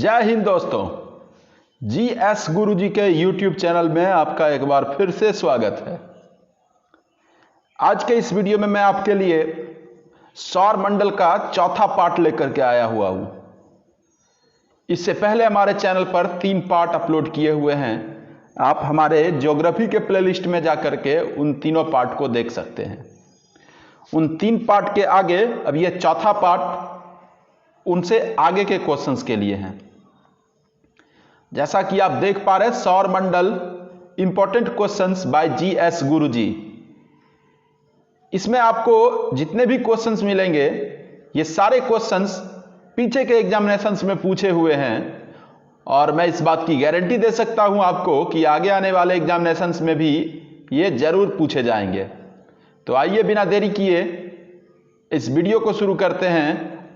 जय हिंद दोस्तों, GS गुरुजी के YouTube चैनल में आपका एक बार फिर से स्वागत है। आज के इस वीडियो में मैं आपके लिए सौर मंडल का चौथा पार्ट लेकर के आया हुआ हूं। इससे पहले हमारे चैनल पर 3 पार्ट अपलोड किए हुए हैं। आप हमारे ज्योग्राफी के प्लेलिस्ट में जाकर के उन तीनों पार्ट को देख सकते हैं। उन 3 पार्ट के आगे अब यह चौथा पार्ट उनसे आगे के क्वेश्चंस के लिए हैं। जैसा कि आप देख पा रहे हैं, सौर मंडल इंपॉर्टेंट क्वेश्चंस बाय GS गुरुजी। इसमें आपको जितने भी क्वेश्चंस मिलेंगे ये सारे क्वेश्चंस पीछे के एग्जामिनेशंस में पूछे हुए हैं और मैं इस बात की गारंटी दे सकता हूं आपको कि आगे आने वाले एग्जामिनेशंस में भी ये जरूर पूछे जाएंगे। तो आइए बिना देरी किए इस वीडियो को शुरू करते हैं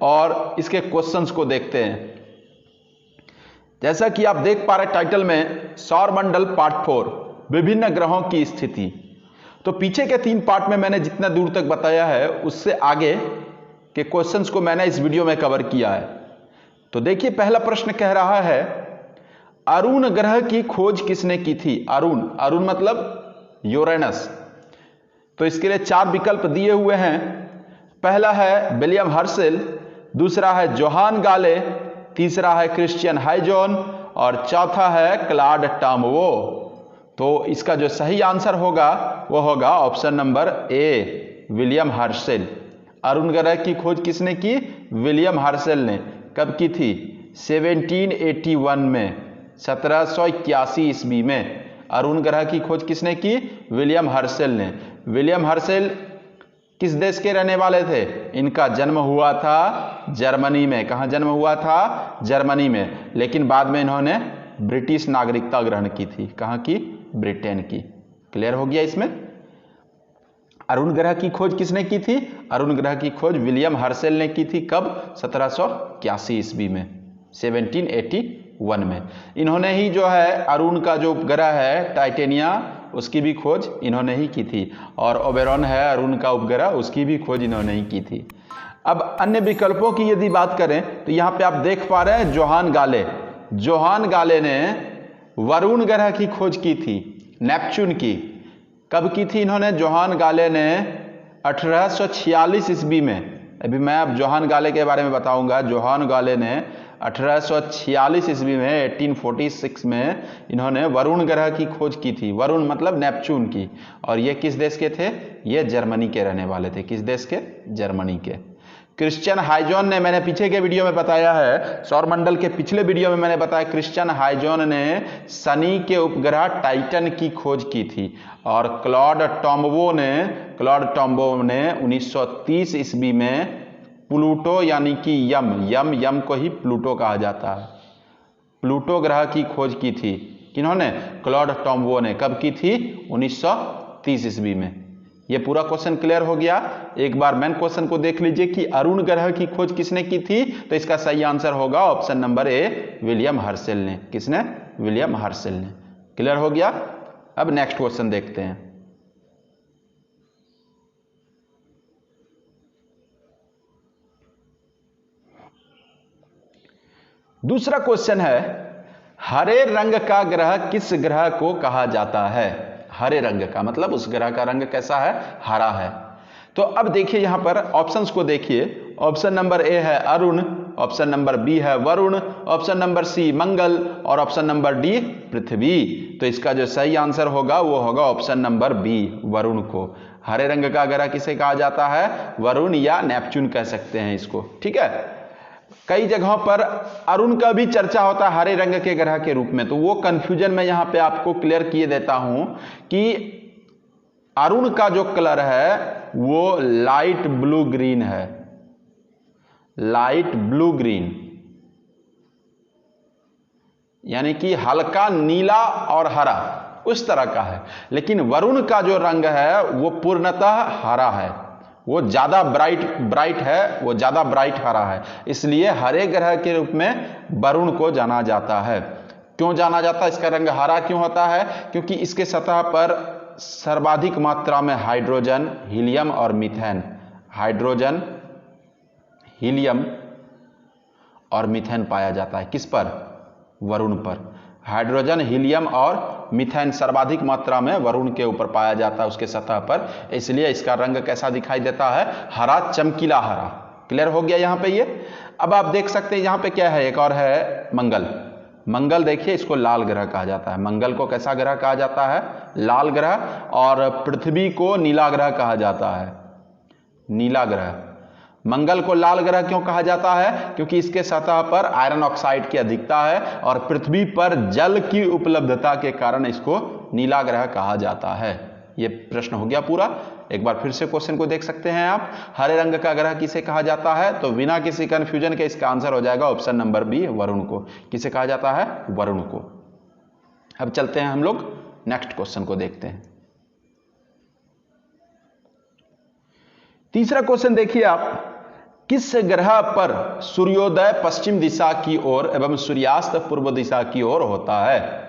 और इसके क्वेश्चंस को देखते हैं। जैसा कि आप देख पा रहे टाइटल में सौर मंडल पार्ट 4 विभिन्न ग्रहों की स्थिति। तो पीछे के 3 पार्ट में मैंने जितना दूर तक बताया है उससे आगे के क्वेश्चंस को मैंने इस वीडियो में कवर किया है। तो देखिए, पहला प्रश्न कह रहा है अरुण ग्रह की खोज किसने की थी। अरुण मतलब यूरेनस। तो इसके लिए 4 विकल्प दिए हुए हैं। पहला है विलियम हर्शेल, दूसरा है जोहान गाले, तीसरा है क्रिश्चियन हाइजन और चौथा है क्लॉड टॉम्बो। तो इसका जो सही आंसर होगा वो होगा ऑप्शन नंबर ए, विलियम हर्शेल। अरुण ग्रह की खोज किसने की? विलियम हर्शेल ने। कब की थी? 1781 में, 1781 ईस्वी में अरुण ग्रह की खोज किसने की? विलियम हर्शेल ने। विलियम हर्शेल किस देश के रहने वाले थे? इनका जन्म हुआ था जर्मनी में। कहां जन्म हुआ था? जर्मनी में। लेकिन बाद में इन्होंने ब्रिटिश नागरिकता ग्रहण की थी। कहां की? ब्रिटेन की। क्लियर हो गया इसमें? अरुण ग्रह की खोज किसने की थी? अरुण ग्रह की खोज विलियम हर्शेल ने की थी। कब? 1781 ईस्वी में, 1781 में। इन्होंने ही जो है अरुण का जो ग्रह है टाइटेनिया, उसकी भी खोज इन्होंने ही की थी। और ओबेरॉन है अरुण का उपग्रह, उसकी भी खोज इन्होंने ही की थी। अब अन्य विकल्पों की यदि बात करें तो यहां पे आप देख पा रहे हैं जोहान गाले। जोहान गाले ने वरुण ग्रह की खोज की थी, नेपच्यून की। कब की थी इन्होंने? जोहान गाले ने 1846 ईस्वी में। अभी मैं अब जोहान गाले के बारे में बताऊंगा। जोहान गाले ने 1846 ईस्वी में, 1846 में इन्होंने वरुण ग्रह की खोज की थी। वरुण मतलब नेपच्यून की। और ये किस देश के थे? ये जर्मनी के रहने वाले थे। किस देश के? जर्मनी के। क्रिश्चियन हाइजन ने, मैंने पीछे के वीडियो में बताया है, सौर मंडल के पिछले वीडियो में मैंने बताया, क्रिश्चियन हाइजन ने शनि के उपग्रह टाइटन की खोज की थी। और क्लॉड टॉम्बो ने 1930 ईस्वी में प्लूटो यानी कि यम को ही प्लूटो कहा जाता है, प्लूटो ग्रह की खोज की थी। किन्होंने? क्लॉड टॉम्बो ने। कब की थी? 1930 ईस्वी में। यह पूरा क्वेश्चन क्लियर हो गया। एक बार मेन क्वेश्चन को देख लीजिए कि अरुण ग्रह की खोज किसने की थी। तो इसका सही आंसर होगा ऑप्शन नंबर ए, विलियम हर्शेल ने। किसने? विलियम हर्शेल ने। क्लियर हो गया। अब नेक्स्ट क्वेश्चन देखते हैं। दूसरा क्वेश्चन है हरे रंग का ग्रह किस ग्रह को कहा जाता है? हरे रंग का मतलब उस ग्रह का रंग कैसा है? हरा है। तो अब देखिए यहां पर ऑप्शंस को देखिए। ऑप्शन नंबर ए है अरुण, ऑप्शन नंबर बी है वरुण, ऑप्शन नंबर सी मंगल और ऑप्शन नंबर डी पृथ्वी। तो इसका जो सही आंसर होगा वो होगा ऑप्शन नंबर बी, वरुण को। हरे रंग का ग्रह किसे कहा जाता है? वरुण या नेपच्यून कह सकते हैं इसको। ठीक है। कई जगहों पर अरुण का भी चर्चा होता है हरे रंग के ग्रह के रूप में। तो वो कंफ्यूजन मैं यहां पे आपको क्लियर किए देता हूं कि अरुण का जो कलर है वो लाइट ब्लू ग्रीन है, लाइट ब्लू ग्रीन, यानी कि हल्का नीला और हरा उस तरह का है। लेकिन वरुण का जो रंग है वो पूर्णतः हरा है, वो ज्यादा ब्राइट है, वो ज्यादा ब्राइट हरा है। इसलिए हरे ग्रह के रूप में वरुण को जाना जाता है। क्यों जाना जाता है? इसका रंग हरा क्यों होता है? क्योंकि इसके सतह पर सर्वाधिक मात्रा में हाइड्रोजन, हीलियम और मीथेन, हाइड्रोजन, हीलियम और मीथेन पाया जाता है। किस पर? वरुण पर। हाइड्रोजन, हीलियम और मीथेन सर्वाधिक मात्रा में वरुण के ऊपर पाया जाता है, उसके सतह पर, इसलिए इसका रंग कैसा दिखाई देता है? हरा, चमकीला हरा। क्लियर हो गया यहाँ पे ये। अब आप देख सकते हैं यहाँ पे क्या है, एक और है मंगल। मंगल देखिए, इसको लाल ग्रह कहा जाता है। मंगल को कैसा ग्रह कहा जाता है? लाल ग्रह। और पृथ्वी को नीला ग्रह कहा जाता है, नीला ग्रह। मंगल को लाल ग्रह क्यों कहा जाता है? क्योंकि इसके सतह पर आयरन ऑक्साइड की अधिकता है और पृथ्वी पर जल की उपलब्धता के कारण इसको नीला ग्रह कहा जाता है। यह प्रश्न हो गया पूरा। एक बार फिर से क्वेश्चन को देख सकते हैं आप। हरे रंग का ग्रह किसे कहा जाता है? तो बिना किसी कंफ्यूजन के इसका आंसर हो जाएगा ऑप्शन नंबर बी, वरुण को। किसे कहा जाता है? वरुण को। अब चलते हैं हम लोग नेक्स्ट क्वेश्चन को देखते हैं। तीसरा क्वेश्चन देखिए आप, किस ग्रह पर सूर्योदय पश्चिम दिशा की ओर एवं सूर्यास्त पूर्व दिशा की ओर होता है?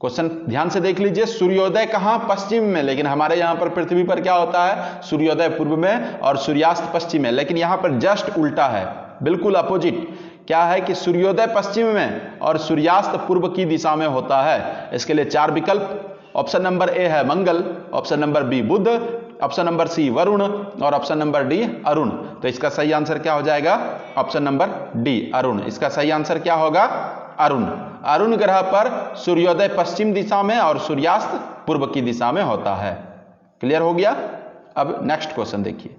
क्वेश्चन ध्यान से देख लीजिए। सूर्योदय कहां? पश्चिम में, लेकिन हमारे यहां पर पृथ्वी पर क्या होता है? सूर्योदय पूर्व में और सूर्यास्त पश्चिम में, लेकिन यहां पर जस्ट उल्टा है, बिल्कुल अपोजिट। क्या है कि सूर्योदय पश्चिम में और सूर्यास्त पूर्व की दिशा में होता है। इसके लिए 4 विकल्प। ऑप्शन नंबर ए है मंगल, ऑप्शन नंबर बी बुध, ऑप्शन नंबर सी वरुण और ऑप्शन नंबर डी अरुण। तो इसका सही आंसर क्या हो जाएगा? Option number D Arun. इसका सही आंसर क्या होगा? अरुण। अरुण ग्रह पर सूर्योदय पश्चिम दिशा में और सूर्यास्त पूर्व की दिशा में होता है। क्लियर हो गया। अब नेक्स्ट क्वेश्चन देखिए।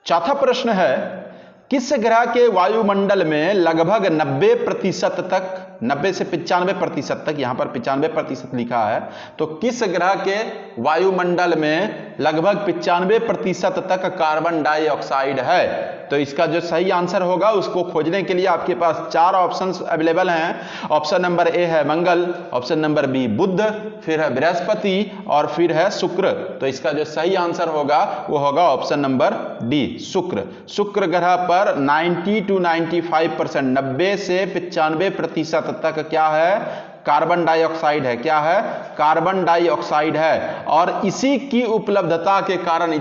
चौथा प्रश्न है, किस ग्रह के वायुमंडल में लगभग 90% तक, 90 से 95% तक, यहां पर 95% लिखा है, तो किस ग्रह के वायुमंडल में लगभग 95% तक कार्बन डाइऑक्साइड है? तो इसका जो सही आंसर होगा उसको खोजने के लिए आपके पास 4 ऑप्शंस अवेलेबल हैं। ऑप्शन नंबर ए है मंगल, ऑप्शन नंबर बी बुध, फिर है बृहस्पति और फिर है शुक्र। तो इसका जो सही आंसर होगा वो होगा ऑप्शन नंबर डी शुक्र। शुक्र ग्रह पर 90 to 95%, 90 से 95% तक क्या है? कार्बन डाइऑक्साइड है। क्या है? कार्बन डाइऑक्साइड है। और इसी की उपलब्धता के कारण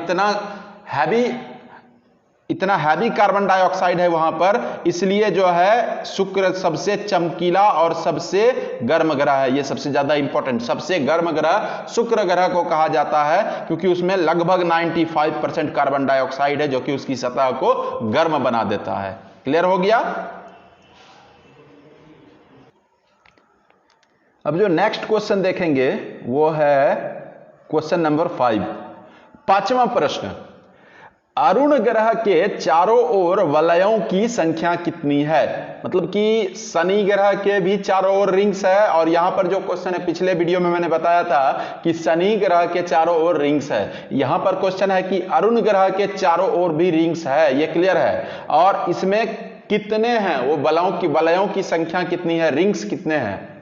इतना हैवी कार्बन डाइऑक्साइड है वहां पर, इसलिए जो है शुक्र सबसे चमकीला और सबसे गर्म ग्रह है। ये सबसे ज्यादा इंपॉर्टेंट, सबसे गर्म ग्रह शुक्र ग्रह को कहा जाता है, क्योंकि उसमें लगभग 95% कार्बन डाइऑक्साइड है, जो कि उसकी सतह को गर्म बना देता है। क्लियर हो गया। अब जो नेक्स्ट क्वेश्चन देखेंगे वो है क्वेश्चन नंबर 5, 5वां प्रश्न। अरुण ग्रह के चारों ओर वलयों की संख्या कितनी है? मतलब कि शनि ग्रह के भी चारों ओर रिंग्स है, और यहां पर जो क्वेश्चन है, पिछले वीडियो में मैंने बताया था कि शनि ग्रह के चारों ओर रिंग्स है। यहां पर क्वेश्चन है कि अरुण ग्रह के चारों ओर भी रिंग्स है, ये क्लियर है। और इसमें कितने हैं वो वलयों की संख्या कितनी है, रिंग्स कितने हैं?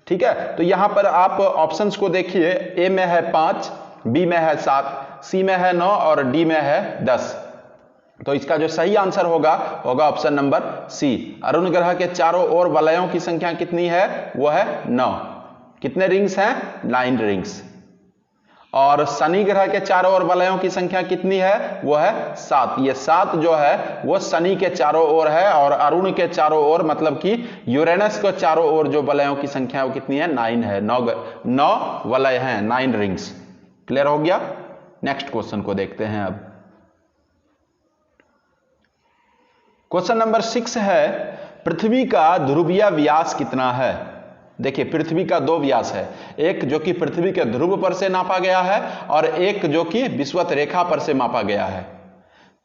ठीक है, तो यहां पर आप ऑप्शंस को देखिए। ए में है 5, बी में है 7, सी में है 9 और डी में है 10। तो इसका जो सही आंसर होगा ऑप्शन नंबर सी। अरुण ग्रह के चारों ओर वलयों की संख्या कितनी है? वो है 9। कितने रिंग्स हैं? 9 रिंग्स। और शनि ग्रह के चारों ओर वलयों की संख्या कितनी है? वो है 7। ये 7 जो है वो शनि के चारों ओर है, और अरुण के चारों ओर, मतलब कि यूरेनस के चारों ओर जो वलयों की संख्या वो कितनी है? 9 है। 9 वलय हैं, 9 रिंग्स। क्लियर हो गया। नेक्स्ट क्वेश्चन को देखते हैं। अब क्वेश्चन नंबर 6 है, पृथ्वी का ध्रुवीय व्यास कितना है? देखिए, पृथ्वी का 2 व्यास है, एक जो कि पृथ्वी के ध्रुव पर से नापा गया है और एक जो कि विषुवत रेखा पर से मापा गया है।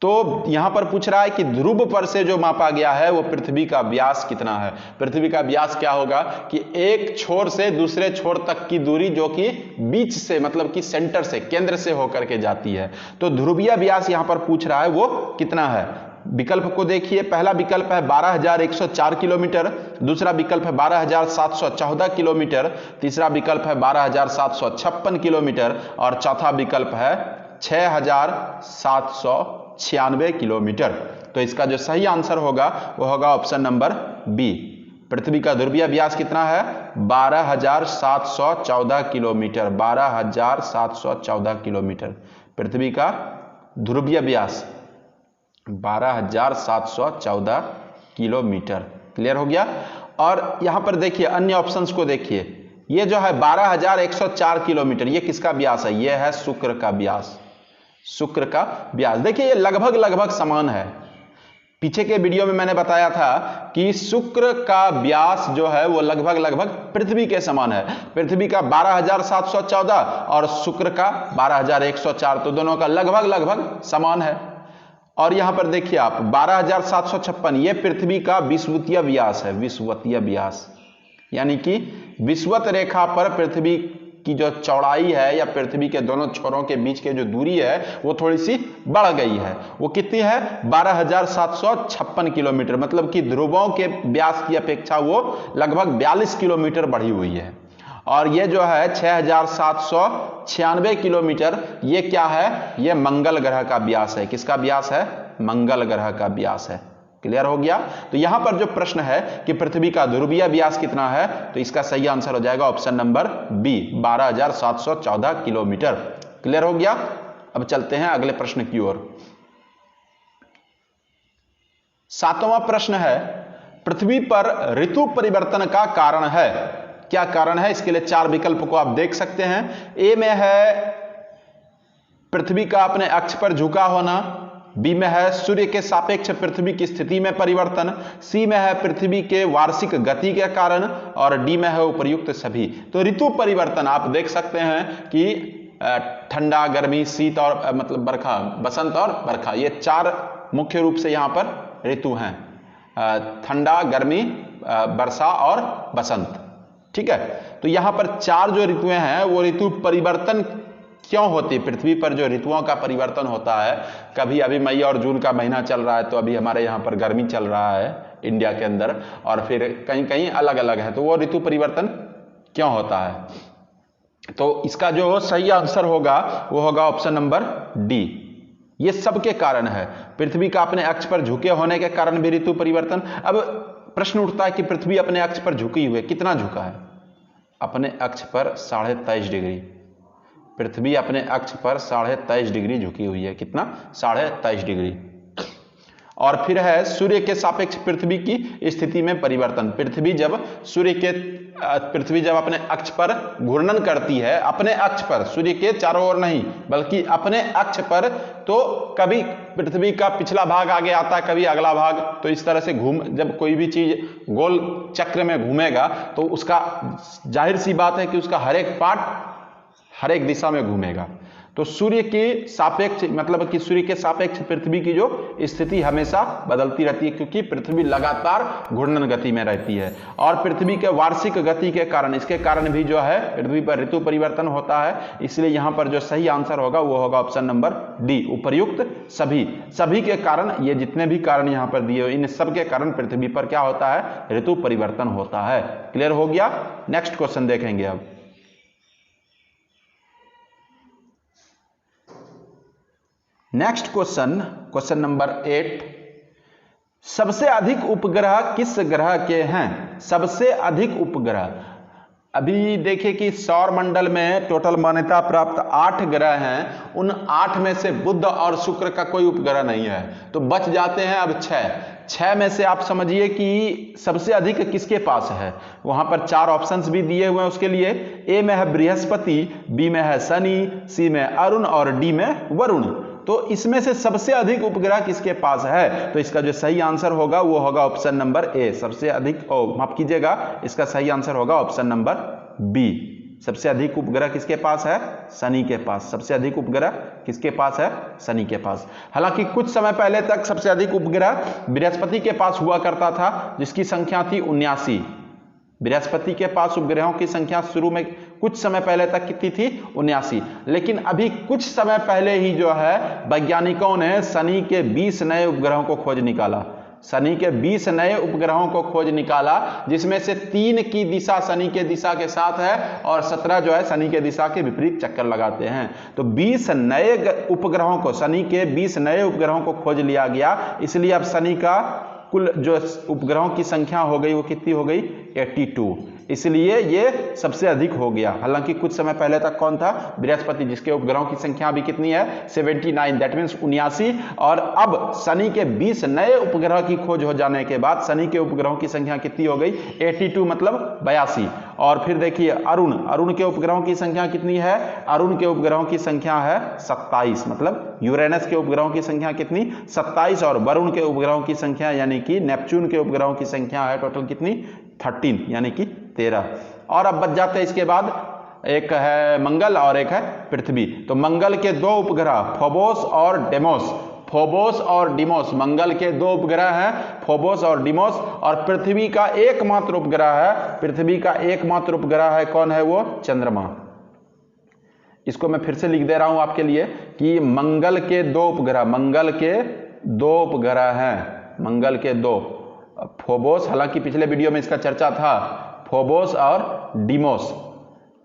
तो यहां पर पूछ रहा है कि ध्रुव पर से जो मापा गया है वो पृथ्वी का व्यास कितना है। पृथ्वी का व्यास क्या होगा कि एक छोर से दूसरे छोर तक की दूरी, जो कि बीच से, मतलब कि सेंटर से, केंद्र से होकर के जाती है। तो ध्रुवीय व्यास यहां पर पूछ रहा है वो कितना है। विकल्प को देखिए। पहला विकल्प है 12,104 किलोमीटर, दूसरा विकल्प है 12,714 किलोमीटर, तीसरा विकल्प है 12,756 किलोमीटर और चौथा विकल्प है 6,796 किलोमीटर। तो इसका जो सही आंसर होगा वो होगा ऑप्शन नंबर बी। पृथ्वी का ध्रुवीय व्यास कितना है? 12,714 किलोमीटर। 12,714 किलोमीटर पृथ्वी का ध्रुवीय व्यास। 12,714 किलोमीटर। क्लियर हो गया। और यहां पर देखिए अन्य ऑप्शंस को देखिए, ये जो है 12,104 किलोमीटर, ये किसका व्यास है? ये है शुक्र का व्यास। शुक्र का व्यास देखिए ये लगभग लगभग समान है। पीछे के वीडियो में मैंने बताया था कि शुक्र का व्यास जो है वो लगभग लगभग पृथ्वी के समान है। पृथ्वी का 12,714 और शुक्र का 12,104, तो दोनों का लगभग लगभग समान है। और यहां पर देखिए आप 12,756, ये पृथ्वी का विषुवतीय व्यास है। विषुवतीय व्यास यानी कि विषुवत रेखा पर पृथ्वी की जो चौड़ाई है या पृथ्वी के दोनों छोरों के बीच की जो दूरी है वो थोड़ी सी बढ़ गई है। वो कितनी है? 12,756 किलोमीटर, मतलब कि ध्रुवों के व्यास की अपेक्षा वो लगभग 42 किलोमीटर बढ़ी हुई है। और ये जो है 6,796 किलोमीटर, ये क्या है? ये मंगल ग्रह का व्यास है। किसका व्यास है? मंगल ग्रह का व्यास है। क्लियर हो गया। तो यहां पर जो प्रश्न है कि पृथ्वी का ध्रुवीय व्यास कितना है, तो इसका सही आंसर हो जाएगा option number B, 12,714 kilometre. Clear हो गया। अब चलते हैं अगले प्रश्न की ओर। 7वां प्रश्न है, पृथ्वी पर ऋतु परिवर्तन का कारण है। क्या कारण है? इसके लिए 4 विकल्प को आप देख सकते हैं। ए में है पृथ्वी का अपने अक्ष पर झुका होना, बी में है सूर्य के सापेक्ष पृथ्वी की स्थिति में परिवर्तन, सी में है पृथ्वी के वार्षिक गति के कारण, और डी में है उपर्युक्त सभी। तो ऋतु परिवर्तन आप देख सकते हैं कि ठंडा, गर्मी, शीत और मतलब बरखा, बसंत और बरखा, ये 4 मुख्य रूप से यहां पर ऋतु हैं। ठंडा, गर्मी, वर्षा और बसंत। ठीक है। तो यहां पर 4 जो ऋतुएं हैं वो ऋतु परिवर्तन क्यों होती? पृथ्वी पर जो ऋतुओं का परिवर्तन होता है, कभी अभी मई और जून का महीना चल रहा है तो अभी हमारे यहाँ पर गर्मी चल रहा है इंडिया के अंदर, और फिर कहीं कहीं अलग अलग है, तो वो ऋतु परिवर्तन क्यों होता है? तो इसका जो सही आंसर होगा वो होगा ऑप्शन नंबर डी। ये सबके कारण है। पृथ्वी का अपने अक्ष पर झुके होने के कारण भी ऋतु परिवर्तन। अब प्रश्न उठता है कि पृथ्वी अपने अक्ष पर झुकी हुई है, कितना झुका है? अपने अक्ष पर 23.5 डिग्री। पृथ्वी अपने अक्ष पर 23.5 डिग्री झुकी हुई है। कितना? 23.5 डिग्री। और फिर है सूर्य के सापेक्ष पृथ्वी की स्थिति में परिवर्तन। पृथ्वी जब अपने अक्ष पर घूर्णन करती है, अपने अक्ष पर, सूर्य के चारों ओर नहीं बल्कि अपने अक्ष पर, तो कभी पृथ्वी का पिछला भाग आगे आता है, कभी अगला भाग। तो इस तरह से जब कोई भी चीज गोल चक्र में घूमेगा तो उसका जाहिर सी बात है कि उसका हर एक पार्ट हर एक दिशा में घूमेगा। तो सूर्य के सापेक्ष, मतलब कि सूर्य के सापेक्ष पृथ्वी की जो स्थिति हमेशा बदलती रहती है, क्योंकि पृथ्वी लगातार घूर्णन गति में रहती है। और पृथ्वी के वार्षिक गति के कारण, इसके कारण भी जो है पृथ्वी पर ऋतु परिवर्तन होता है। इसलिए यहां पर जो सही आंसर होगा वो होगा ऑप्शन नंबर डी, उपर्युक्त सभी के कारण। ये जितने भी कारण यहां पर दिए हुए, इन सब के कारण पृथ्वी पर क्या होता है? ऋतु परिवर्तन होता है। क्लियर हो गया। नेक्स्ट क्वेश्चन देखेंगे अब। नेक्स्ट क्वेश्चन नंबर 8, सबसे अधिक उपग्रह किस ग्रह के हैं? सबसे अधिक उपग्रह, अभी देखिए कि सौर मंडल में टोटल मान्यता प्राप्त 8 ग्रह हैं। उन 8 में से बुध और शुक्र का कोई उपग्रह नहीं है, तो बच जाते हैं अब 6 में से आप समझिए कि सबसे अधिक किसके पास है। वहां पर 4 ऑप्शंस भी दिए हुए हैं उसके लिए। ए में है बृहस्पति, बी में है शनि, सी में अरुण और डी में वरुण। तो इसमें से सबसे अधिक उपग्रह किसके पास है? तो इसका जो सही आंसर होगा वो होगा ऑप्शन नंबर ए, सबसे अधिक, माफ कीजिएगा, इसका सही आंसर होगा ऑप्शन नंबर बी। सबसे अधिक उपग्रह किसके पास है? शनि के पास। सबसे अधिक उपग्रह किसके पास है? शनि के पास। हालांकि कुछ समय पहले तक सबसे अधिक उपग्रह बृहस्पति के पास हुआ करता था, जिसकी संख्या थी 79। बृहस्पति के पास उपग्रहों की संख्या शुरू में कुछ समय पहले तक कितनी थी? 79। लेकिन अभी कुछ समय पहले ही जो है वैज्ञानिकों ने शनि के 20 नए उपग्रहों को खोज निकाला। शनि के 20 नए उपग्रहों को खोज निकाला, जिसमें से 3 की दिशा शनि के दिशा के साथ है और 17 जो है शनि के दिशा के विपरीत चक्कर लगाते हैं। तो 20 नए उपग्रहों को, शनि के 20 नए उपग्रहों को खोज लिया गया। इसलिए अब शनि का कुल जो उपग्रहों की संख्या हो गई वो कितनी हो गई? 82। इसलिए ये सबसे अधिक हो गया। हालांकि कुछ समय पहले तक कौन था? बृहस्पति, जिसके उपग्रहों की संख्या अभी कितनी है? 79, दैट मीन्स 79। और अब शनि के 20 नए उपग्रह की खोज हो जाने के बाद शनि के उपग्रहों की संख्या कितनी हो गई? 82, मतलब 82। और फिर देखिए अरुण के उपग्रहों की संख्या कितनी है? अरुण के उपग्रहों की संख्या है 27, मतलब यूरेनस के उपग्रहों की संख्या कितनी? 27। और वरुण के उपग्रहों की संख्या यानी कि नेपच्यून के उपग्रहों की संख्या है टोटल कितनी? 13, यानी कि 13। और अब बच जाते हैं इसके बाद, एक है मंगल और एक है पृथ्वी। तो मंगल के दो उपग्रह फोबोस और डेमोस, फोबोस और डिमोस, मंगल के दो उपग्रह हैं फोबोस और डिमोस। और पृथ्वी का एकमात्र उपग्रह है, पृथ्वी का एकमात्र उपग्रह है, कौन है वो? चंद्रमा। इसको मैं फिर से लिख दे रहा हूं आपके लिए कि मंगल के दो उपग्रह, मंगल के दो उपग्रह हैं, मंगल के दो, फोबोस, हालांकि पिछले वीडियो में इसका चर्चा था, फोबोस और डिमोस।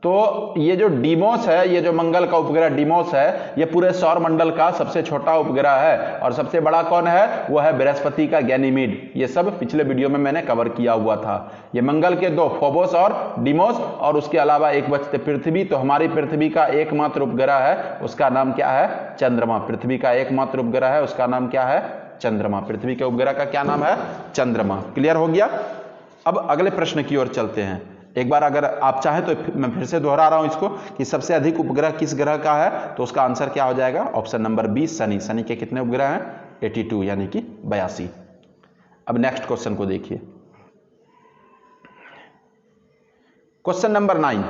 तो ये जो डिमोस है, ये जो मंगल का उपग्रह डिमोस है, ये पूरे सौर मंडल का सबसे छोटा उपग्रह है। और सबसे बड़ा कौन है? वो है बृहस्पति का गैनीमीड। ये सब पिछले वीडियो में मैंने कवर किया हुआ था। ये मंगल के दो, फोबोस और डिमोस, और उसके अलावा एक बचते पृथ्वी। तो हमारी पृथ्वी का एकमात्र उपग्रह है, उसका नाम क्या है? चंद्रमा। पृथ्वी का एकमात्र उपग्रह है, उसका नाम क्या है? चंद्रमा। पृथ्वी के उपग्रह का क्या नाम है? चंद्रमा। क्लियर हो गया? अब अगले प्रश्न की ओर चलते हैं। एक बार अगर आप चाहें तो मैं फिर से दोहरा रहा हूं इसको कि सबसे अधिक उपग्रह किस ग्रह का है, तो उसका आंसर क्या हो जाएगा? Option number 20, Shani. शनि के कितने उपग्रह हैं? 82, यानी कि 82। अब नेक्स्ट क्वेश्चन को देखिए, क्वेश्चन नंबर 9,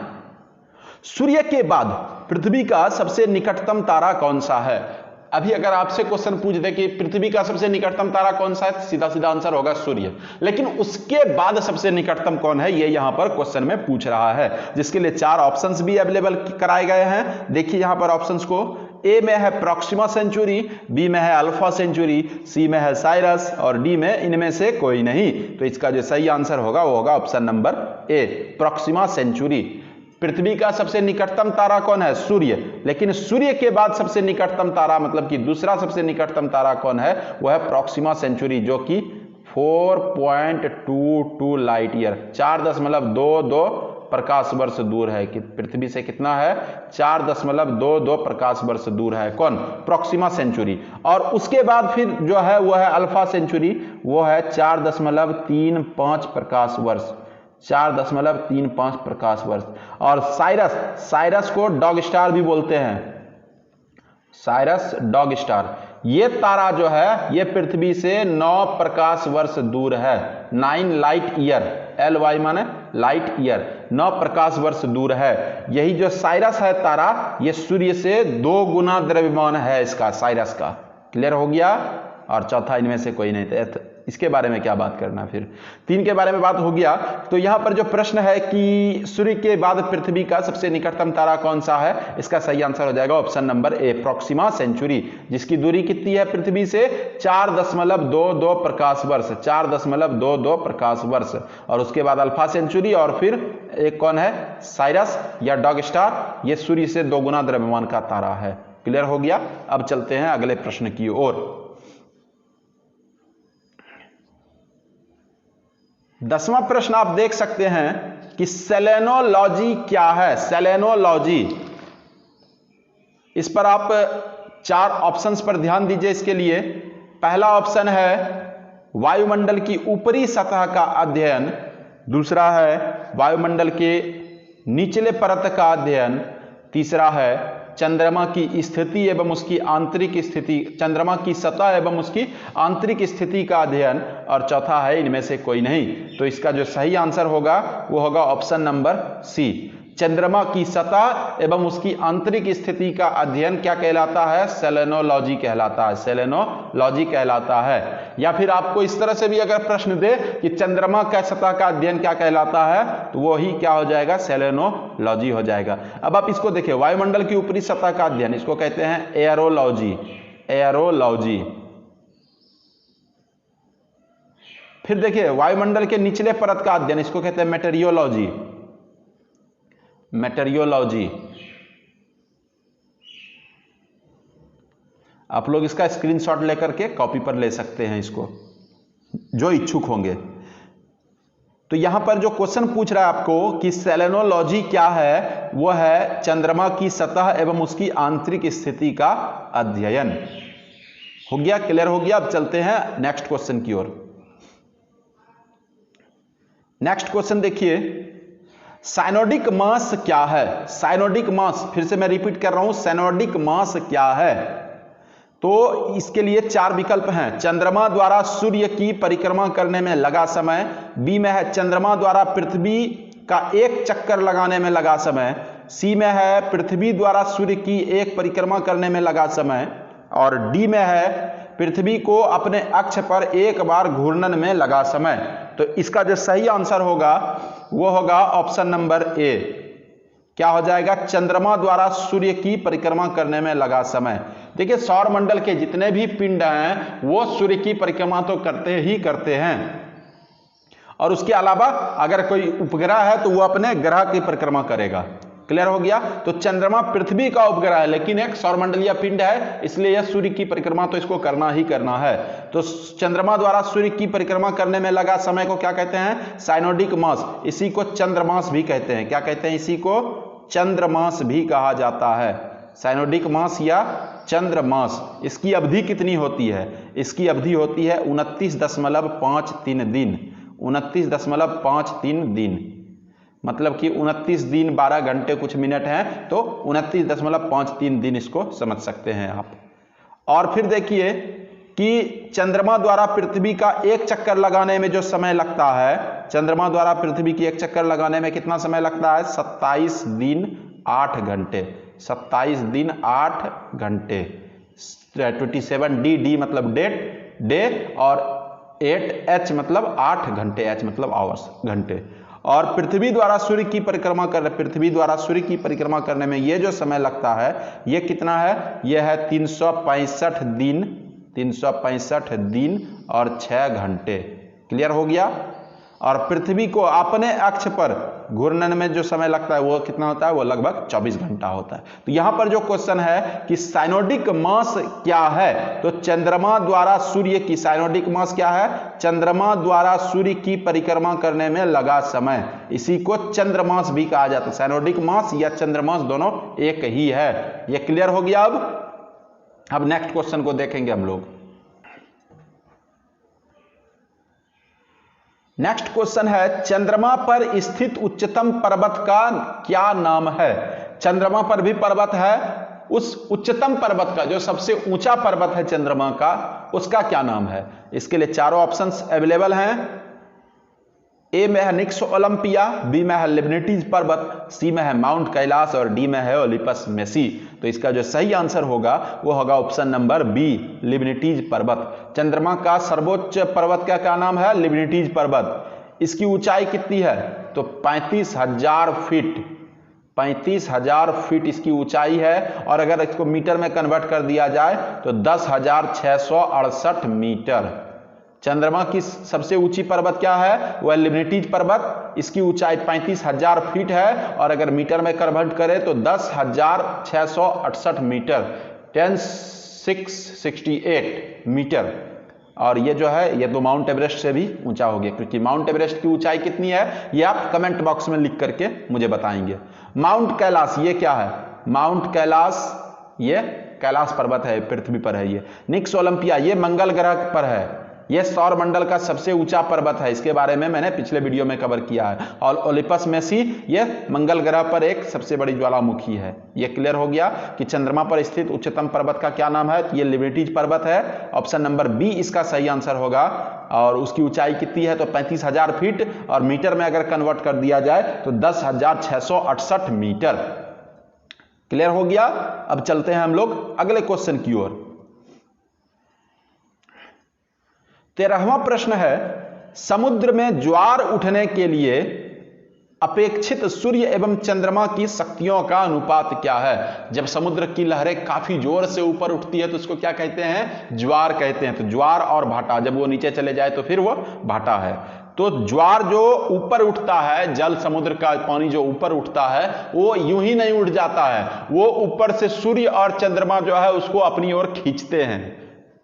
सूर्य के बाद पृथ्वी का सबसे निकटतम तारा कौन सा है? अभी अगर आपसे क्वेश्चन पूछ दे कि पृथ्वी का सबसे निकटतम तारा कौन सा है, सीधा सीधा आंसर होगा सूर्य। लेकिन उसके बाद सबसे निकटतम कौन है, ये यहां पर क्वेश्चन में पूछ रहा है, जिसके लिए 4 ऑप्शंस भी अवेलेबल कराए गए हैं। देखिए यहां पर ऑप्शंस को, ए में है प्रॉक्सिमा सेंचुरी, बी में है अल्फा सेंचुरी, सी में है साइरस और डी में इनमें से कोई नहीं। तो इसका जो सही आंसर होगा वो होगा option number A, Proxima Centauri. पृथ्वी का सबसे निकटतम तारा कौन है? सूर्य। लेकिन सूर्य के बाद सबसे निकटतम तारा, मतलब कि दूसरा सबसे निकटतम तारा कौन है? वो है प्रॉक्सिमा सेंचुरी, जो कि 4.22 लाइट ईयर, 4.22 प्रकाश वर्ष दूर है। कि पृथ्वी से कितना है? 4.22 प्रकाश वर्ष दूर है। कौन? Proxima Centauri. और उसके बाद फिर जो है वो है अल्फा सेंचुरी, वो है 4.35 प्रकाश वर्ष, 4.35 प्रकाश वर्ष। और साइरस को डॉग स्टार भी बोलते हैं, साइरस डॉग स्टार। ये तारा जो है ये पृथ्वी से 9 प्रकाश वर्ष दूर है, 9 लाइट ईयर, LY माने लाइट ईयर, 9 प्रकाश वर्ष दूर है। यही जो साइरस है तारा, ये सूर्य से 2 गुना द्रव्यमान है इसका, साइरस का। क्लियर हो गया? और चौथा इनमें से कोई नहीं था। इसके बारे में क्या बात करना, फिर 3 के बारे में बात हो गया। तो यहां पर जो प्रश्न है कि सूर्य के बाद पृथ्वी का सबसे निकटतम तारा कौन सा है, इसका सही आंसर हो जाएगा option number A, Proxima century, जिसकी दूरी कितनी है पृथ्वी से? 4.22 प्रकाश वर्ष, 4.22 प्रकाश वर्ष। और उसके बाद अल्फा सेंचुरी, और फिर एक कौन है? साइरस या डॉग स्टार, ये सूर्य से 2 गुना द्रव्यमान का तारा है। क्लियर हो गया? अब चलते हैं अगले प्रश्न की ओर। 10वां प्रश्न आप देख सकते हैं कि सेलेनोलॉजी क्या है? सेलेनोलॉजी, इस पर आप 4 ऑप्शंस पर ध्यान दीजिए। इसके लिए पहला ऑप्शन है वायुमंडल की ऊपरी सतह का अध्ययन, दूसरा है वायुमंडल के निचले परत का अध्ययन, तीसरा है चंद्रमा की स्थिति एवं उसकी आंतरिक स्थिति, चंद्रमा की सतह एवं उसकी आंतरिक स्थिति का अध्ययन, और चौथा है इनमें से कोई नहीं। तो इसका जो सही आंसर होगा वो होगा ऑप्शन नंबर सी, चंद्रमा की सतह एवं उसकी आंतरिक स्थिति का अध्ययन क्या कहलाता है? सेलेनोलॉजी कहलाता है, सेलेनोलॉजी कहलाता है। या फिर आपको इस तरह से भी अगर प्रश्न दे कि चंद्रमा का सतह का अध्ययन क्या कहलाता है, तो वो ही क्या हो जाएगा? सेलेनोलॉजी हो जाएगा। अब आप इसको देखिए, वायुमंडल की ऊपरी सतह का अध्ययन, इसको कहते हैं एयरोलॉजी, एयरोलॉजी। फिर देखिए वायुमंडल के निचले परत का अध्ययन, इसको कहते हैं मेटेरियोलॉजी, मेटेरियोलॉजी। आप लोग इसका स्क्रीनशॉट लेकर के कॉपी पर ले सकते हैं इसको, जो इच्छुक होंगे। तो यहां पर जो क्वेश्चन पूछ रहा है आपको कि सेलेनोलॉजी क्या है, वो है चंद्रमा की सतह एवं उसकी आंतरिक स्थिति का अध्ययन। हो गया, क्लियर हो गया। अब चलते हैं नेक्स्ट क्वेश्चन की ओर। नेक्स्ट क्वेश्चन देखिए, साइनोडिक मास क्या है? साइनोडिक मास, फिर से मैं रिपीट कर रहा हूं, साइनोडिक मास क्या है? तो इसके लिए 4 विकल्प हैं। चंद्रमा द्वारा सूर्य की परिक्रमा करने में लगा समय, बी में है चंद्रमा द्वारा पृथ्वी का एक चक्कर लगाने में लगा समय, सी में है पृथ्वी द्वारा सूर्य की एक परिक्रमा करने में लगा समय, और डी में है पृथ्वी को अपने अक्ष पर एक बार घूर्णन में लगा समय। तो इसका जो सही आंसर होगा वो होगा ऑप्शन नंबर ए। क्या हो जाएगा? चंद्रमा द्वारा सूर्य की परिक्रमा करने में लगा समय। देखिए, सौर मंडल के जितने भी पिंड हैं वो सूर्य की परिक्रमा तो करते ही करते हैं, और उसके अलावा अगर कोई उपग्रह है तो वो अपने ग्रह की परिक्रमा करेगा। क्लियर हो गया? तो चंद्रमा पृथ्वी का उपग्रह है, लेकिन एक सौरमंडलीय पिंड है, इसलिए यह सूर्य की परिक्रमा तो इसको करना ही करना है। तो चंद्रमा द्वारा सूर्य की परिक्रमा करने में लगा समय को क्या कहते हैं? साइनोडिक मास। इसी को चंद्रमास भी कहते हैं। क्या कहते हैं? इसी को चंद्रमास भी कहा जाता है। साइनोडिक मास या चंद्रमास। इसकी अवधि कितनी होती है? इसकी अवधि होती है 29.53 दिन। 29.53 दिन, मतलब कि 29 दिन 12 घंटे कुछ मिनट हैं, तो 29.53 दिन इसको समझ सकते हैं आप। और फिर देखिए कि चंद्रमा द्वारा पृथ्वी का एक चक्कर लगाने में जो समय लगता है, चंद्रमा द्वारा पृथ्वी की एक चक्कर लगाने में कितना समय लगता है? 27 दिन 8 घंटे। 27 दिन 8 घंटे। 27 डी मतलब डेट, डे, और 8 मतलब 8 घंटे, एच मतलब आवर्स, घंटे। और पृथ्वी द्वारा सूर्य की परिक्रमा करने में ये जो समय लगता है ये कितना है? ये है 365 दिन, 365 दिन और 6 घंटे। क्लियर हो गया? और पृथ्वी को अपने अक्ष पर घूर्णन में जो समय लगता है वो कितना होता है? वो लगभग 24 घंटा होता है। तो यहां पर जो क्वेश्चन है कि साइनोडिक मास क्या है, तो चंद्रमा द्वारा सूर्य की, साइनोडिक मास क्या है? चंद्रमा द्वारा सूर्य की परिक्रमा करने में लगा समय, इसी को चंद्रमास भी कहा जाता है। साइनोडिक मास या चंद्रमास दोनों एक ही है। ये क्लियर हो गया? अब नेक्स्ट क्वेश्चन को देखेंगे हम लोग। नेक्स्ट क्वेश्चन है, चंद्रमा पर स्थित उच्चतम पर्वत का क्या नाम है? चंद्रमा पर भी पर्वत है, उस उच्चतम पर्वत का, जो सबसे ऊंचा पर्वत है चंद्रमा का, उसका क्या नाम है? इसके लिए चारों ऑप्शंस अवेलेबल हैं। ए में है निक्स ओलंपिया, बी में है लिबनिटीज पर्वत, सी में है माउंट कैलाश, और डी में है ओलिपस मेसी। तो इसका जो सही आंसर होगा वो होगा ऑप्शन नंबर बी, लिबनिटीज पर्वत। चंद्रमा का सर्वोच्च पर्वत का क्या नाम है? लिबनिटीज पर्वत। इसकी ऊंचाई कितनी है? तो 35,000 फीट। 35,000 फीट इसकी ऊंचाई है, और अगर इसको मीटर में कन्वर्ट कर दिया जाए तो 10,668 मीटर। चंद्रमा की सबसे ऊंची पर्वत क्या है? वह लिबनिटीज पर्वत। इसकी ऊंचाई 35,000 फीट है, और अगर मीटर में कन्वर्ट करें तो 10,668 मीटर, 10,668 मीटर। और ये जो है ये तो माउंट एवरेस्ट से भी ऊंचा हो गया, क्योंकि माउंट एवरेस्ट की ऊंचाई कितनी है ये आप कमेंट बॉक्स में लिख करके मुझे बताएंगे। माउंट कैलाश ये क्या है? माउंट कैलाश ये कैलाश पर्वत है, पृथ्वी पर है ये। निक्स ओलंपिया ये मंगल ग्रह पर है, यह सौर मंडल का सबसे ऊंचा पर्वत है, इसके बारे में मैंने पिछले वीडियो में कवर किया है। और ओलिपस मेसी यह मंगल ग्रह पर एक सबसे बड़ी ज्वालामुखी है। यह क्लियर हो गया कि चंद्रमा पर स्थित उच्चतम पर्वत का क्या नाम है? यह लिबनिटीज पर्वत है। ऑप्शन नंबर बी इसका सही आंसर होगा। और उसकी ऊंचाई कितनी है? तो 35,000 फीट, और मीटर में अगर कन्वर्ट कर दिया जाए तो 10,668 मीटर। क्लियर हो गया? अब चलते हैं हम लोग अगले क्वेश्चन की ओर। 13वां प्रश्न है, समुद्र में ज्वार उठने के लिए अपेक्षित सूर्य एवं चंद्रमा की शक्तियों का अनुपात क्या है? जब समुद्र की लहरें काफी जोर से ऊपर उठती है तो उसको क्या कहते हैं? ज्वार कहते हैं। तो ज्वार और भाटा, जब वो नीचे चले जाए तो फिर वो भाटा है। तो ज्वार जो ऊपर उठता है, जल समुद्र का पानी जो ऊपर उठता है वो यूं ही नहीं उठ जाता है, वो ऊपर से सूर्य और चंद्रमा जो है उसको अपनी ओर खींचते हैं।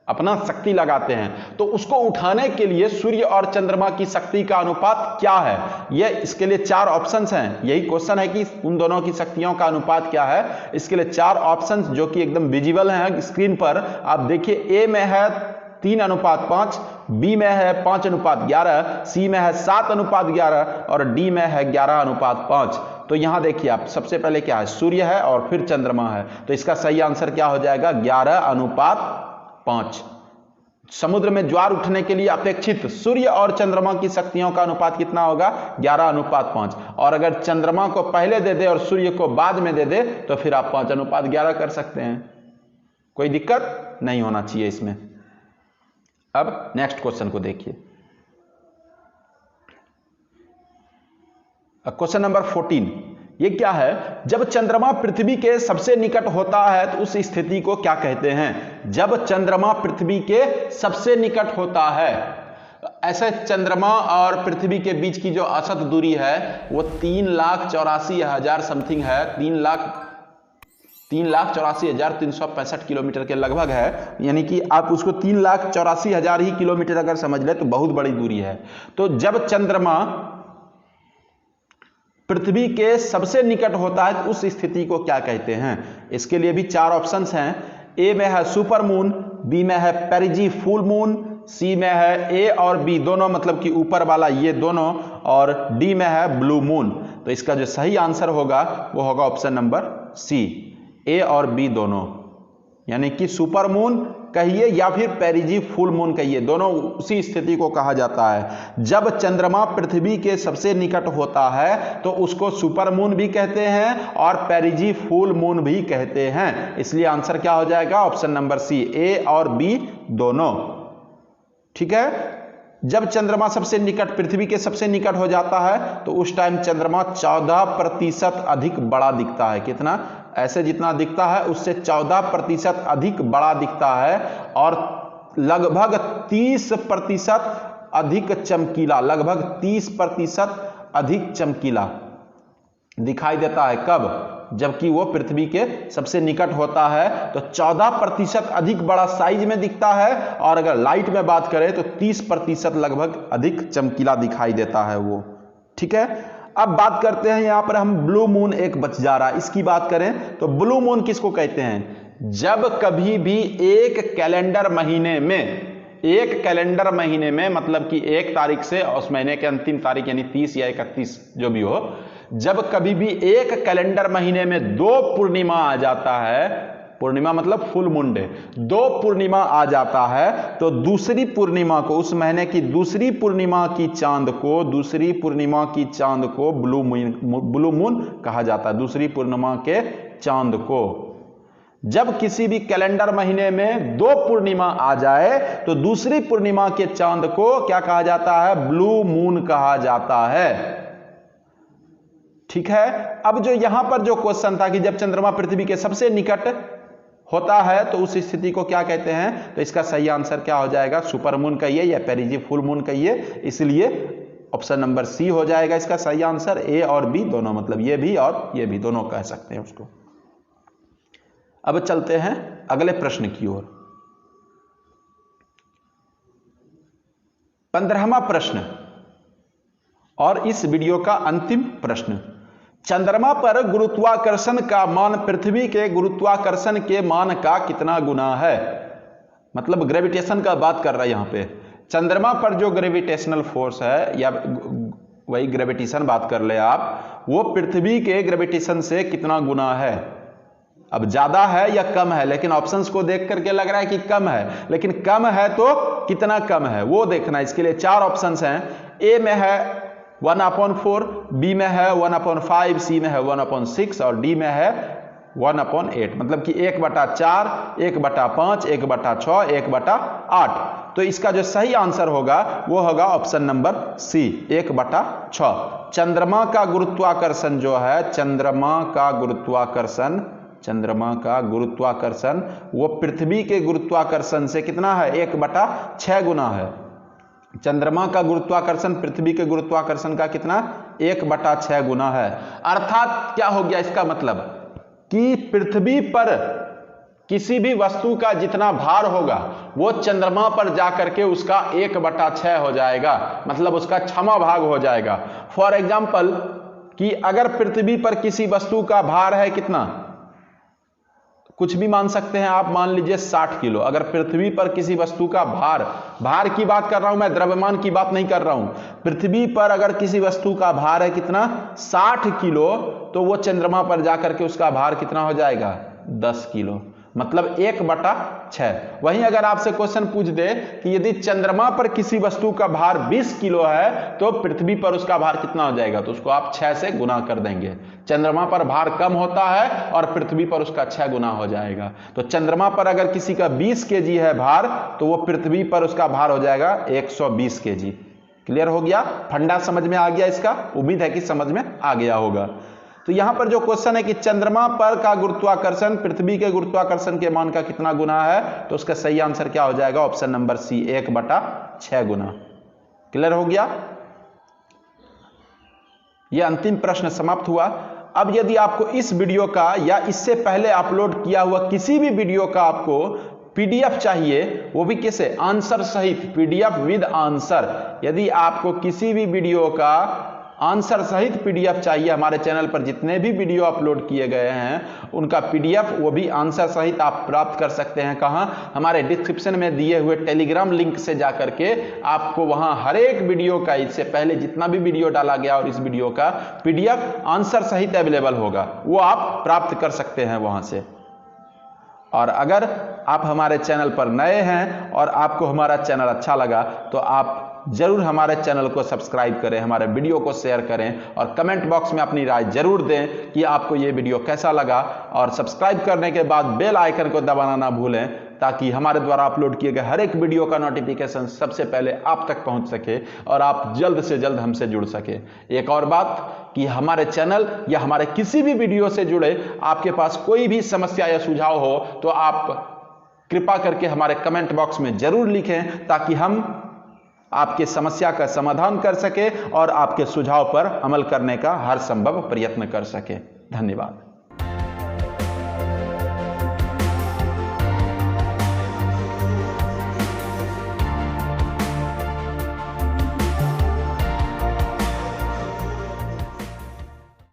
अपना शक्ति लगाते हैं, तो उसको उठाने के लिए सूर्य और चंद्रमा की शक्ति का अनुपात क्या है? ये इसके लिए 4 ऑप्शंस हैं। यही क्वेश्चन है कि उन दोनों की शक्तियों का अनुपात क्या है। इसके लिए 4 ऑप्शंस जो कि एकदम विजिबल हैं स्क्रीन पर, आप देखिए। ए में है 3:5, बी में है 5:11, सी में है 7:11 और डी में है 11:5। तो यहां देखिए आप, सबसे पहले क्या है, सूर्य है और फिर चंद्रमा है, तो इसका सही आंसर क्या हो जाएगा? 11:5। समुद्र में ज्वार उठने के लिए अपेक्षित सूर्य और चंद्रमा की शक्तियों का अनुपात कितना होगा? 11:5। और अगर चंद्रमा को पहले दे दे और सूर्य को बाद में दे दे तो फिर आप 5:11 कर सकते हैं, कोई दिक्कत नहीं होना चाहिए इसमें। अब नेक्स्ट क्वेश्चन को देखिए, क्वेश्चन नंबर 14। ये क्या है? जब चंद्रमा पृथ्वी के सबसे निकट होता है तो उस स्थिति को क्या कहते हैं? जब चंद्रमा पृथ्वी के सबसे निकट होता है, ऐसे चंद्रमा और पृथ्वी के बीच की जो औसत दूरी है वो 3,84,000 समथिंग है, 3,84,365 किलोमीटर के लगभग है। यानी कि आप उसको 3,84,000 ही किलोमीटर अगर समझ ले तो बहुत बड़ी दूरी है। तो जब चंद्रमा पृथ्वी के सबसे निकट होता है तो उस स्थिति को क्या कहते हैं? इसके लिए भी 4 ऑप्शंस हैं। ए में है सुपर मून, बी में है पेरिजी फुल मून, सी में है ए और बी दोनों, मतलब कि ऊपर वाला ये दोनों, और डी में है ब्लू मून। तो इसका जो सही आंसर होगा वो होगा ऑप्शन नंबर सी, ए और बी दोनों, यानी कि सुपर मून कहिए या फिर पेरिजी फुल मून कहिए, दोनों उसी स्थिति को कहा जाता है। जब चंद्रमा पृथ्वी के सबसे निकट होता है तो उसको सुपर मून भी कहते हैं और पेरिजी फुल मून भी कहते हैं। इसलिए आंसर क्या हो जाएगा? ऑप्शन नंबर सी, ए और बी दोनों। ठीक है। जब चंद्रमा सबसे निकट, पृथ्वी के सबसे निकट हो जाता है तो उस टाइम चंद्रमा 14% अधिक बड़ा दिखता है। कितना? ऐसे जितना दिखता है उससे 14% अधिक बड़ा दिखता है और लगभग 30% अधिक चमकीला, लगभग 30% अधिक चमकीला दिखाई देता है। कब? जबकि वो पृथ्वी के सबसे निकट होता है तो 14% अधिक बड़ा साइज में दिखता है, और अगर लाइट में बात करें तो 30% लगभग अधिक चमकीला दिखाई देता है वो। ठीक है। अब बात करते हैं, यहां पर हम ब्लू मून एक बच जा रहा है, इसकी बात करें तो ब्लू मून किसको कहते हैं? जब कभी भी एक कैलेंडर महीने में, मतलब कि 1 तारीख से उस महीने के अंतिम तारीख यानी 30 या 31 जो भी हो, जब कभी भी एक कैलेंडर महीने में 2 पूर्णिमा आ जाता है, पूर्णिमा मतलब फुल मून डे, 2 पूर्णिमा आ जाता है तो दूसरी पूर्णिमा को, उस महीने की दूसरी पूर्णिमा की चांद को ब्लू मून कहा जाता है। दूसरी पूर्णिमा के चांद को, जब किसी भी कैलेंडर महीने में 2 पूर्णिमा आ जाए तो दूसरी पूर्णिमा के चांद को क्या कहा जाता है? ब्लू मून कहा जाता है। ठीक है। अब जो यहां पर जो क्वेश्चन था कि जब चंद्रमा पृथ्वी के सबसे निकट होता है तो उस स्थिति को क्या कहते हैं, तो इसका सही आंसर क्या हो जाएगा? सुपर मून कहिए या पेरिजी फुल मून कहिए। इसलिए ऑप्शन नंबर सी हो जाएगा इसका सही आंसर। ए और बी दोनों, मतलब ये भी और ये भी दोनों कह सकते हैं उसको। अब चलते हैं अगले प्रश्न की ओर। 15वां प्रश्न और इस वीडियो का अंतिम प्रश्न। चंद्रमा पर गुरुत्वाकर्षण का मान पृथ्वी के गुरुत्वाकर्षण के मान का कितना गुना है? मतलब ग्रेविटेशन का बात कर रहा है यहां पे। चंद्रमा पर जो ग्रेविटेशनल फोर्स है, या वही ग्रेविटेशन बात कर ले आप, वो पृथ्वी के ग्रेविटेशन से कितना गुना है? अब ज्यादा है या कम है? लेकिन ऑप्शंस को देख करके लग रहा है कि कम है, लेकिन कम है तो कितना कम है वो देखना। इसके लिए 4 ऑप्शंस हैं। ए में है 1/4, बी में है 1/5, सी में है 1/6 और डी में है 1/8, मतलब कि 1/4, 1/5, 1/6, 1/8। तो इसका जो सही आंसर होगा वो होगा ऑप्शन नंबर सी, 1/6। चंद्रमा का गुरुत्वाकर्षण जो है, चंद्रमा का गुरुत्वाकर्षण वो पृथ्वी के गुरुत्वाकर्षण से कितना है? 1/6 गुना है। चंद्रमा का गुरुत्वाकर्षण पृथ्वी के गुरुत्वाकर्षण का कितना? 1/6 गुना है। अर्थात क्या हो गया इसका मतलब कि पृथ्वी पर किसी भी वस्तु का जितना भार होगा वो चंद्रमा पर जाकर के उसका 1/6 हो जाएगा, मतलब उसका 6वां भाग हो जाएगा। फॉर एग्जाम्पल कि अगर पृथ्वी पर किसी वस्तु का भार है कितना, कुछ भी मान सकते हैं आप, मान लीजिए 60 किलो। अगर पृथ्वी पर किसी वस्तु का भार की बात कर रहा हूं मैं, द्रव्यमान की बात नहीं कर रहा हूं। पृथ्वी पर अगर किसी वस्तु का भार है कितना, 60 किलो, तो वो चंद्रमा पर जाकर के उसका भार कितना हो जाएगा, 10 किलो, मतलब 1/6। वहीं अगर आपसे क्वेश्चन पूछ दे कि यदि चंद्रमा पर किसी वस्तु का भार 20 किलो है तो पृथ्वी पर उसका भार कितना हो जाएगा, तो उसको आप 6 से गुना कर देंगे। चंद्रमा पर भार कम होता है और पृथ्वी पर उसका 6 गुना हो जाएगा। तो चंद्रमा पर अगर किसी का 20 केजी है भार, तो वो पृथ्वी पर उसका भार हो जाएगा 120 केजी। क्लियर हो गया, फंडा समझ में आ गया इसका, उम्मीद है कि समझ में आ गया होगा। तो यहां पर जो क्वेश्चन है कि चंद्रमा पर का गुरुत्वाकर्षण पृथ्वी के गुरुत्वाकर्षण के मान का कितना गुना है, तो उसका सही आंसर क्या हो जाएगा, ऑप्शन नंबर सी, 1/6 गुना। क्लियर हो गया, यह अंतिम प्रश्न समाप्त हुआ। अब यदि आपको इस वीडियो का या इससे पहले अपलोड किया हुआ किसी भी वीडियो का आपको पीडीएफ चाहिए, वो भी कैसे, आंसर सहित, पीडीएफ विद आंसर, यदि आपको किसी भी वीडियो का आंसर सहित पीडीएफ चाहिए, हमारे चैनल पर जितने भी वीडियो अपलोड किए गए हैं उनका पीडीएफ, वो भी आंसर सहित आप प्राप्त कर सकते हैं। कहां, हमारे डिस्क्रिप्शन में दिए हुए टेलीग्राम लिंक से जाकर के आपको वहां हर एक वीडियो का, इससे पहले जितना भी वीडियो डाला गया और इस वीडियो का पीडीएफ आंसर सहित अवेलेबल होगा, वो आप प्राप्त कर सकते हैं वहां से। और अगर आप हमारे चैनल पर नए हैं और आपको हमारा चैनल अच्छा लगा तो आप जरूर हमारे चैनल को सब्सक्राइब करें, हमारे वीडियो को शेयर करें और कमेंट बॉक्स में अपनी राय जरूर दें कि आपको ये वीडियो कैसा लगा। और सब्सक्राइब करने के बाद बेल आइकन को दबाना ना भूलें, ताकि हमारे द्वारा अपलोड किए गए हर एक वीडियो का नोटिफिकेशन सबसे पहले आप तक पहुंच सके और आप जल्द से जल्द हमसे जुड़ सके। एक और बात कि हमारे चैनल या हमारे किसी भी वीडियो से जुड़े आपके पास कोई भी समस्या या सुझाव हो तो आप कृपा करके हमारे कमेंट बॉक्स में जरूर लिखें, ताकि हम आपके समस्या का समाधान कर सके और आपके सुझाव पर अमल करने का हर संभव प्रयत्न कर सके। धन्यवाद।